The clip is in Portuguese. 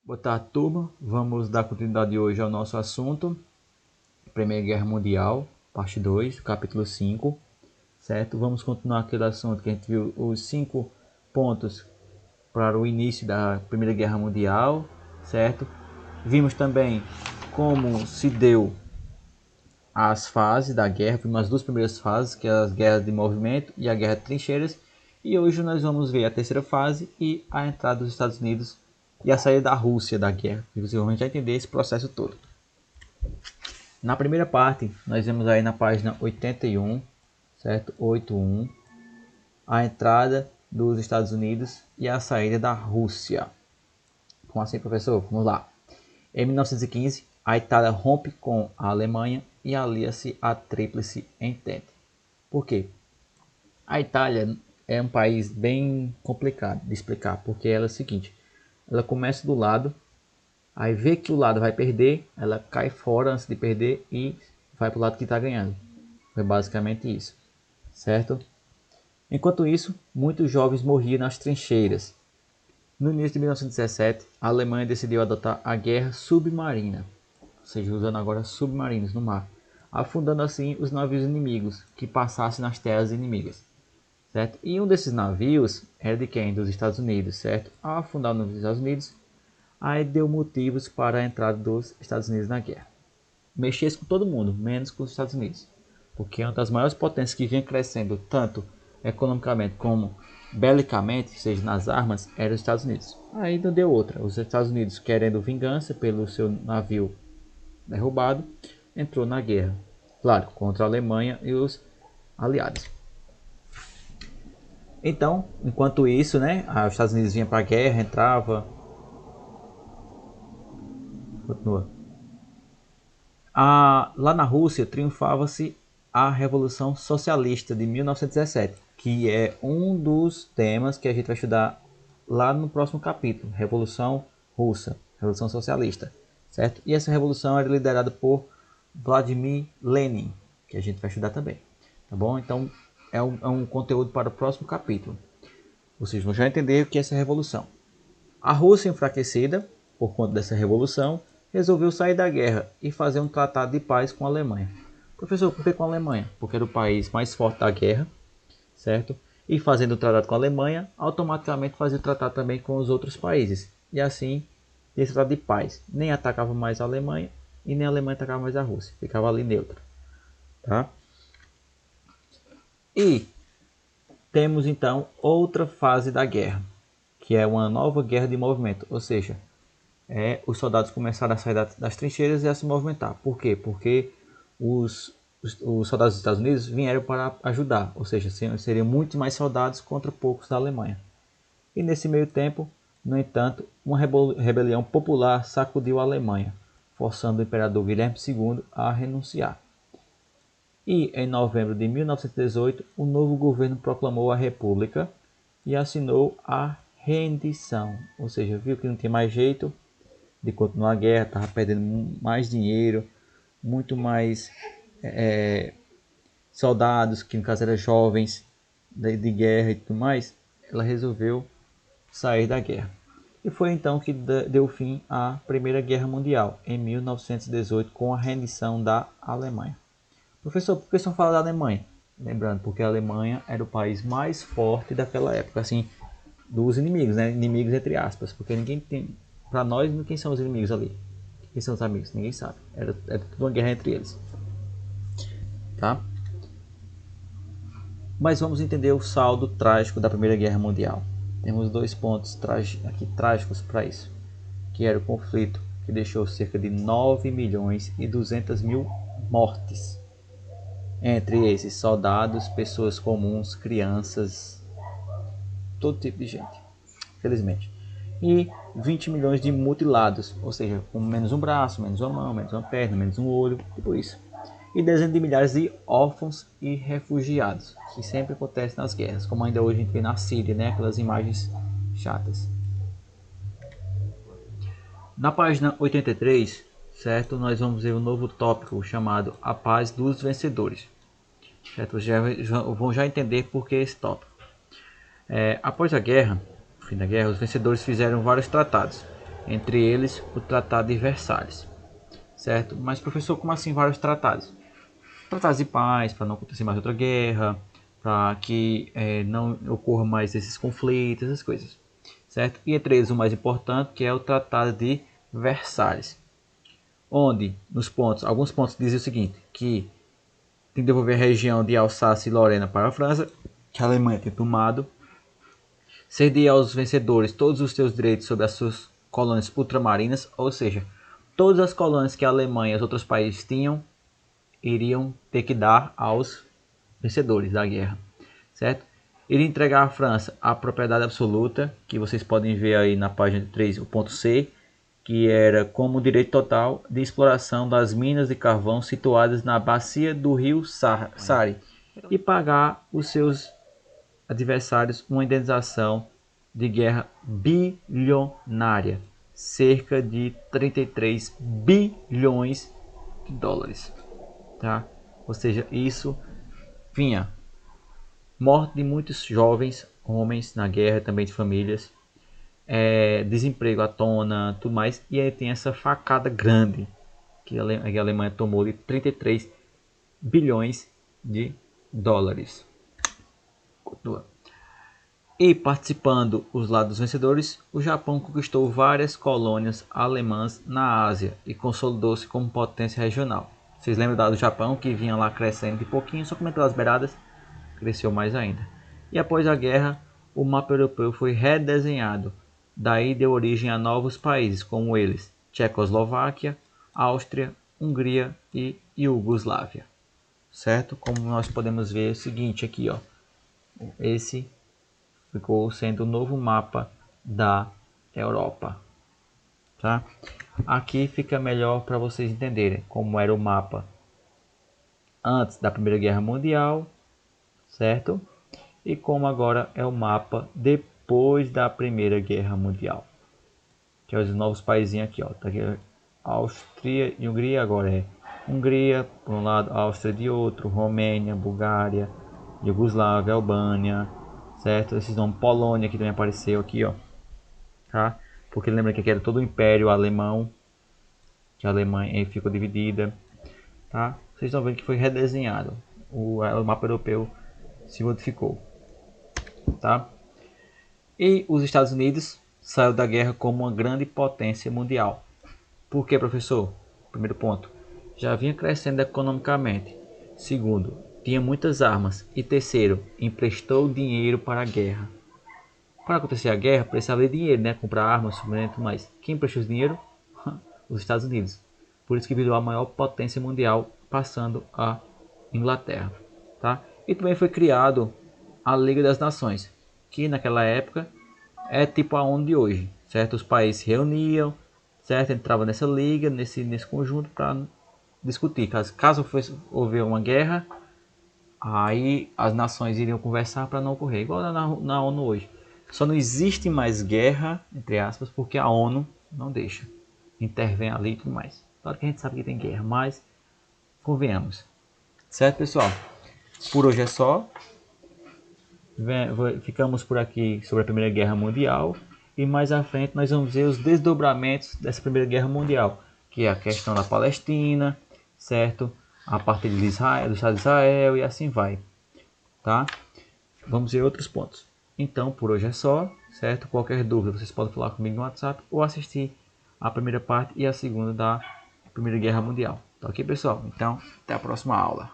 Boa tarde, turma. Vamos dar continuidade hoje ao nosso assunto, Primeira Guerra Mundial, parte 2, capítulo 5, certo? Vamos continuar aquele assunto que a gente viu, os 5 pontos para o início da Primeira Guerra Mundial, certo? Vimos também como se deu as fases da guerra, vimos as duas primeiras fases, que é as guerras de movimento e a guerra de trincheiras, e hoje nós vamos ver a terceira fase e a entrada dos Estados Unidos e a saída da Rússia da guerra. E vocês vão já entender esse processo todo. Na primeira parte, nós vemos aí na página 81, certo? 81, a entrada dos Estados Unidos e a saída da Rússia. Como assim, professor? Vamos lá. Em 1915, a Itália rompe com a Alemanha e alia-se à Tríplice Entente. Por quê? A Itália é um país bem complicado de explicar, porque ela é o seguinte, ela começa do lado, aí vê que o lado vai perder, ela cai fora antes de perder e vai para o lado que está ganhando. Foi basicamente isso, certo? Enquanto isso, muitos jovens morriam nas trincheiras. No início de 1917, a Alemanha decidiu adotar a guerra submarina, ou seja, usando agora submarinos no mar, afundando assim os navios inimigos que passassem nas terras inimigas, certo? E um desses navios era de quem? Dos Estados Unidos, certo? Ao afundar nos Estados Unidos, aí deu motivos para a entrada dos Estados Unidos na guerra. Mexesse com todo mundo, menos com os Estados Unidos, porque uma das maiores potências que vinha crescendo tanto economicamente como belicamente, seja nas armas, era os Estados Unidos. Aí não deu outra. Os Estados Unidos, querendo vingança pelo seu navio derrubado, entrou na guerra, claro, contra a Alemanha e os aliados. Então, enquanto isso, né, os Estados Unidos vinham para a guerra, entrava. Continua. Lá na Rússia triunfava-se a Revolução Socialista de 1917, que é um dos temas que a gente vai estudar lá no próximo capítulo, Revolução Russa, Revolução Socialista, certo? E essa revolução era liderada por Vladimir Lenin, que a gente vai estudar também, tá bom? Então é um conteúdo para o próximo capítulo. Vocês vão já entender o que é essa revolução. A Rússia, enfraquecida por conta dessa revolução, resolveu sair da guerra e fazer um tratado de paz com a Alemanha. Professor, por que com a Alemanha? Porque era o país mais forte da guerra, certo? E fazendo o tratado com a Alemanha, automaticamente fazia o tratado também com os outros países. E assim, esse tratado de paz nem atacava mais a Alemanha e nem a Alemanha atacava mais a Rússia. Ficava ali neutra, tá? E temos então outra fase da guerra, que é uma nova guerra de movimento, ou seja, os soldados começaram a sair das trincheiras e a se movimentar. Por quê? Porque os soldados dos Estados Unidos vieram para ajudar, ou seja, seriam muitos mais soldados contra poucos da Alemanha. E nesse meio tempo, no entanto, uma rebelião popular sacudiu a Alemanha, forçando o imperador Guilherme II a renunciar. E em novembro de 1918, o novo governo proclamou a República e assinou a rendição, ou seja, viu que não tinha mais jeito de continuar a guerra, estava perdendo mais dinheiro, muito mais soldados, que no caso eram jovens de guerra e tudo mais, ela resolveu sair da guerra. E foi então que deu fim à Primeira Guerra Mundial, em 1918, com a rendição da Alemanha. Professor, por que só fala da Alemanha? Lembrando, porque a Alemanha era o país mais forte daquela época, assim, dos inimigos, né? Inimigos entre aspas, porque ninguém tem, para nós, quem são os inimigos ali? Quem são os amigos? Ninguém sabe. Era tudo uma guerra entre eles, tá? Mas vamos entender o saldo trágico da Primeira Guerra Mundial. Temos dois pontos aqui trágicos para isso, que era o conflito que deixou cerca de 9 milhões e 200 mil mortes. Entre esses soldados, pessoas comuns, crianças, todo tipo de gente, felizmente. E 20 milhões de mutilados, ou seja, com menos um braço, menos uma mão, menos uma perna, menos um olho, tipo isso. E dezenas de milhares de órfãos e refugiados, que sempre acontece nas guerras, como ainda hoje a gente vê na Síria, né? Aquelas imagens chatas. Na página 83, certo? Nós vamos ver um novo tópico chamado A Paz dos Vencedores. Certo? Vão já entender por que esse tópico. Após a guerra, no fim da guerra, os vencedores fizeram vários tratados. entre eles o Tratado de Versalhes, certo? Mas professor, como assim vários tratados? Tratados de paz, para não acontecer mais outra guerra, para que não ocorra mais esses conflitos, essas coisas, certo? E entre eles o mais importante, que é o Tratado de Versalhes, onde alguns pontos dizem o seguinte, que tem que devolver a região de Alsácia e Lorena para a França, que a Alemanha tem tomado, ceder aos vencedores todos os seus direitos sobre as suas colônias ultramarinas, ou seja, todas as colônias que a Alemanha e os outros países tinham, iriam ter que dar aos vencedores da guerra, certo? Iria entregar à França a propriedade absoluta, que vocês podem ver aí na página 3, o ponto C, que era como direito total de exploração das minas de carvão situadas na bacia do rio Sari, e pagar os seus adversários uma indenização de guerra bilionária, cerca de 33 bilhões de dólares. Tá? Ou seja, isso vinha morte de muitos jovens homens na guerra, também de famílias, desemprego à tona, tudo mais, e aí tem essa facada grande que a Alemanha tomou de 33 bilhões de dólares. Continua. E participando os lados vencedores, o Japão conquistou várias colônias alemãs na Ásia e consolidou-se como potência regional. Vocês lembram do Japão que vinha lá crescendo de pouquinho, só que pelas beiradas cresceu mais ainda. E após a guerra, o mapa europeu foi redesenhado. Daí deu origem a novos países, como eles: Tchecoslováquia, Áustria, Hungria e Iugoslávia. Certo? Como nós podemos ver o seguinte aqui, ó. Esse ficou sendo o novo mapa da Europa. Tá? Aqui fica melhor para vocês entenderem como era o mapa antes da Primeira Guerra Mundial, certo? E como agora é o mapa depois da Primeira Guerra Mundial. Que é os novos países aqui, ó. Tá aqui, Áustria e Hungria, agora é Hungria por um lado, Áustria de outro, Romênia, Bulgária, Iugoslávia, Albânia, certo? Esses nomes, Polônia que também apareceu aqui, ó. Tá? Porque lembra que aqui era todo o Império Alemão, que a Alemanha ficou dividida, tá? Vocês estão vendo que foi redesenhado, o mapa europeu se modificou, tá? E os Estados Unidos saiu da guerra como uma grande potência mundial. Por que, professor? Primeiro ponto, já vinha crescendo economicamente. Segundo, tinha muitas armas. E terceiro, emprestou dinheiro para a guerra. Para acontecer a guerra, precisava de dinheiro, né? Comprar armas, suprimento e tudo mais. Quem emprestou esse dinheiro? Os Estados Unidos. Por isso que virou a maior potência mundial, passando a Inglaterra. Tá? E também foi criado a Liga das Nações, que naquela época é tipo a ONU de hoje, certo? Os países se reuniam, certo? Entravam nessa liga, nesse conjunto para discutir. Caso fosse houver uma guerra, aí as nações iriam conversar para não ocorrer, igual na ONU hoje. Só não existe mais guerra, entre aspas, porque a ONU não deixa. Intervém ali e tudo mais. Claro que a gente sabe que tem guerra, mas convenhamos. Certo, pessoal? Por hoje é só. Ficamos por aqui sobre a Primeira Guerra Mundial. E mais à frente nós vamos ver os desdobramentos dessa Primeira Guerra Mundial. Que é a questão da Palestina, certo? A partir de Israel, do Estado de Israel e assim vai. Tá? Vamos ver outros pontos. Então, por hoje é só, certo? Qualquer dúvida, vocês podem falar comigo no WhatsApp ou assistir a primeira parte e a segunda da Primeira Guerra Mundial. Tá ok, pessoal? Então, até a próxima aula.